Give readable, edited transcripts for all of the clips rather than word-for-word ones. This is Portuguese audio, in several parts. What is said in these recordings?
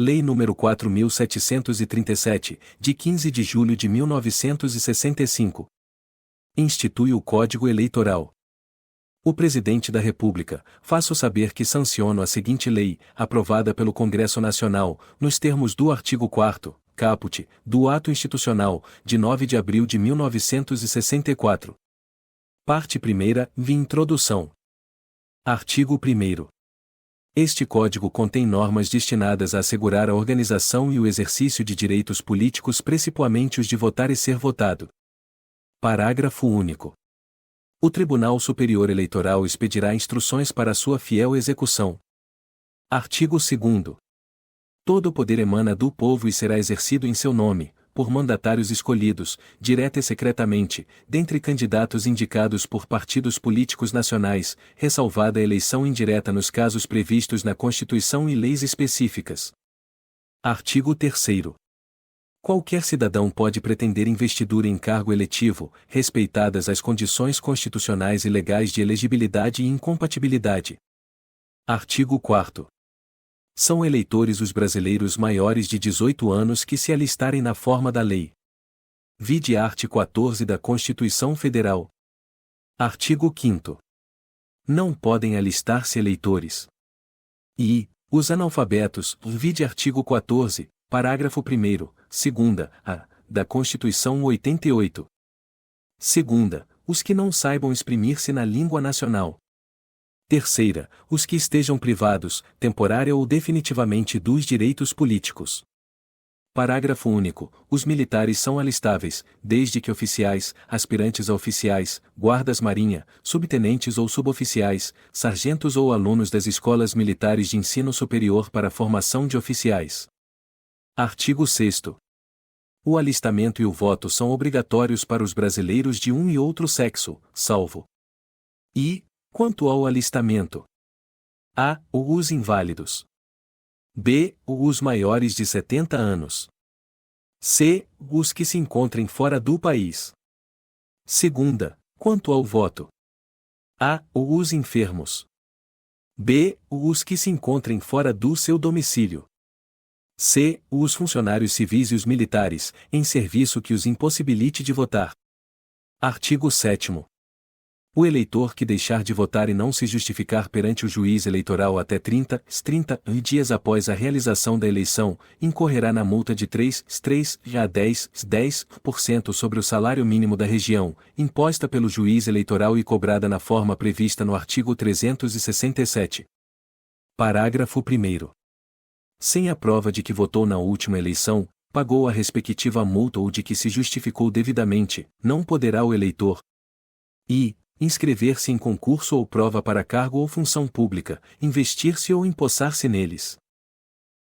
Lei nº 4.737, de 15 de julho de 1965. Institui o Código Eleitoral. O Presidente da República, faço saber que sanciono a seguinte lei, aprovada pelo Congresso Nacional, nos termos do artigo 4º, caput, do Ato Institucional, de 9 de abril de 1964. Parte 1ª, Introdução. Artigo 1º. Este Código contém normas destinadas a assegurar a organização e o exercício de direitos políticos, principalmente os de votar e ser votado. Parágrafo único. O Tribunal Superior Eleitoral expedirá instruções para sua fiel execução. Artigo 2º. Todo o poder emana do povo e será exercido em seu nome, por mandatários escolhidos, direta e secretamente, dentre candidatos indicados por partidos políticos nacionais, ressalvada a eleição indireta nos casos previstos na Constituição e leis específicas. Artigo 3º. Qualquer cidadão pode pretender investidura em cargo eletivo, respeitadas as condições constitucionais e legais de elegibilidade e incompatibilidade. Artigo 4º. São eleitores os brasileiros maiores de 18 anos que se alistarem na forma da lei. Vide art. 14 da Constituição Federal. Artigo 5º. Não podem alistar-se eleitores. E, os analfabetos, vide artigo 14, parágrafo 1º, 2ª, da Constituição 88. 2ª, os que não saibam exprimir-se na língua nacional. 3ª, os que estejam privados, temporária ou definitivamente dos direitos políticos. Parágrafo único. Os militares são alistáveis, desde que oficiais, aspirantes a oficiais, guardas-marinha, subtenentes ou suboficiais, sargentos ou alunos das escolas militares de ensino superior para a formação de oficiais. Artigo 6º. O alistamento e o voto são obrigatórios para os brasileiros de um e outro sexo, salvo. I. Quanto ao alistamento: a. Os inválidos. b. Os maiores de 70 anos. c. Os que se encontrem fora do país. Segunda. Quanto ao voto: a. Os enfermos. b. Os que se encontrem fora do seu domicílio. c. Os funcionários civis e os militares, em serviço que os impossibilite de votar. Artigo 7º. O eleitor que deixar de votar e não se justificar perante o juiz eleitoral até 30 dias após a realização da eleição, incorrerá na multa de 3 a 10% sobre o salário mínimo da região, imposta pelo juiz eleitoral e cobrada na forma prevista no artigo 367. Parágrafo 1º. Sem a prova de que votou na última eleição, pagou a respectiva multa ou de que se justificou devidamente, não poderá o eleitor i. Inscrever-se em concurso ou prova para cargo ou função pública, investir-se ou empossar-se neles.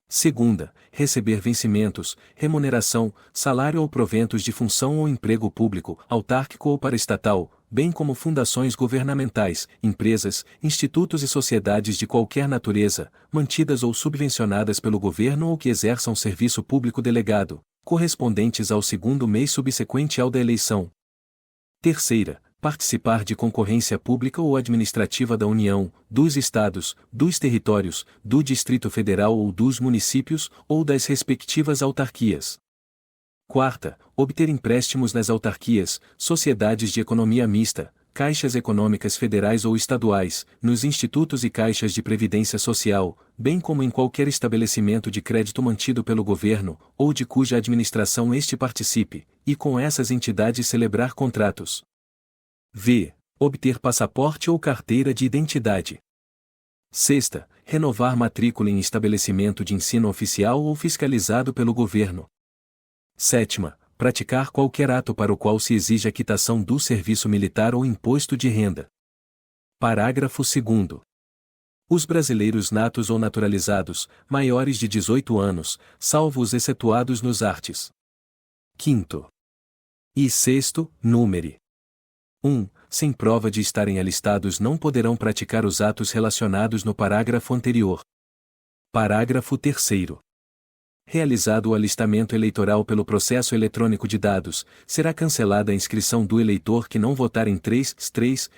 Segunda, receber vencimentos, remuneração, salário ou proventos de função ou emprego público, autárquico ou paraestatal, bem como fundações governamentais, empresas, institutos e sociedades de qualquer natureza, mantidas ou subvencionadas pelo governo ou que exerçam serviço público delegado, correspondentes ao segundo mês subsequente ao da eleição. Terceira, participar de concorrência pública ou administrativa da União, dos Estados, dos territórios, do Distrito Federal ou dos municípios, ou das respectivas autarquias. Quarta, obter empréstimos nas autarquias, sociedades de economia mista, caixas econômicas federais ou estaduais, nos institutos e caixas de previdência social, bem como em qualquer estabelecimento de crédito mantido pelo governo, ou de cuja administração este participe, e com essas entidades celebrar contratos. V. Obter passaporte ou carteira de identidade. Sexta, renovar matrícula em estabelecimento de ensino oficial ou fiscalizado pelo governo. Sétima, praticar qualquer ato para o qual se exija quitação do serviço militar ou imposto de renda. Parágrafo 2º. Os brasileiros natos ou naturalizados, maiores de 18 anos, salvo os excetuados nos arts. 5º e 6º, número 1. Sem prova de estarem alistados não poderão praticar os atos relacionados no parágrafo anterior. Parágrafo 3º. realizado o alistamento eleitoral pelo processo eletrônico de dados, será cancelada a inscrição do eleitor que não votar em três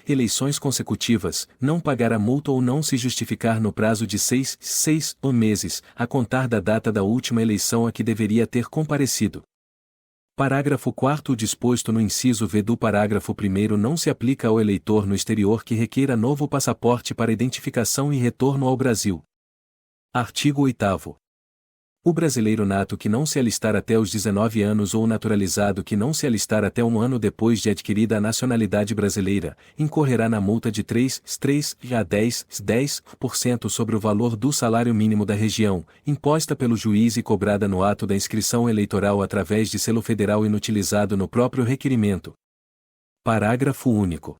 eleições consecutivas, não pagar a multa ou não se justificar no prazo de 6 meses, a contar da data da última eleição a que deveria ter comparecido. Parágrafo 4º. O disposto no inciso V do parágrafo 1º não se aplica ao eleitor no exterior que requeira novo passaporte para identificação e retorno ao Brasil. Artigo 8º. O brasileiro nato que não se alistar até os 19 anos ou o naturalizado que não se alistar até um ano depois de adquirida a nacionalidade brasileira, incorrerá na multa de 3 a 10% sobre o valor do salário mínimo da região, imposta pelo juiz e cobrada no ato da inscrição eleitoral através de selo federal inutilizado no próprio requerimento. Parágrafo único.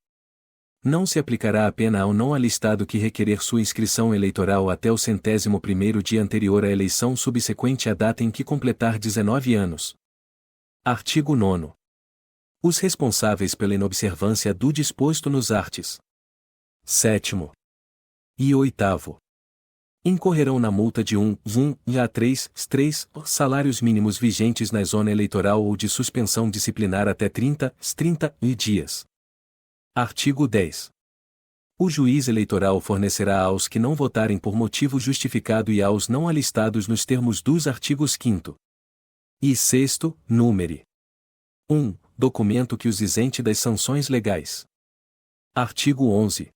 Não se aplicará a pena ao não alistado que requerer sua inscrição eleitoral até o 101º dia anterior à eleição subsequente à data em que completar 19 anos. Artigo 9º. Os responsáveis pela inobservância do disposto nos arts. 7º e 8º. Incorrerão na multa de 1 a 3 salários mínimos vigentes na zona eleitoral ou de suspensão disciplinar até 30 dias. Artigo 10. O juiz eleitoral fornecerá aos que não votarem por motivo justificado e aos não alistados nos termos dos artigos 5º e 6º, número 1, documento que os isente das sanções legais. Artigo 11.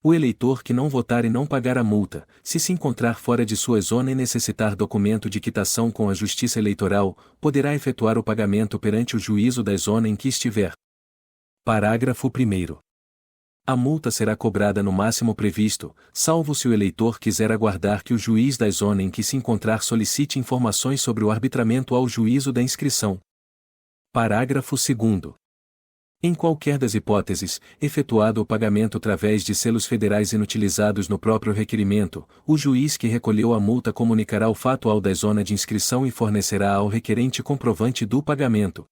O eleitor que não votar e não pagar a multa, se encontrar fora de sua zona e necessitar documento de quitação com a Justiça Eleitoral, poderá efetuar o pagamento perante o juízo da zona em que estiver. Parágrafo 1º. A multa será cobrada no máximo previsto, salvo se o eleitor quiser aguardar que o juiz da zona em que se encontrar solicite informações sobre o arbitramento ao juízo da inscrição. Parágrafo 2º. Em qualquer das hipóteses, efetuado o pagamento através de selos federais inutilizados no próprio requerimento, o juiz que recolheu a multa comunicará o fato ao da zona de inscrição e fornecerá ao requerente comprovante do pagamento.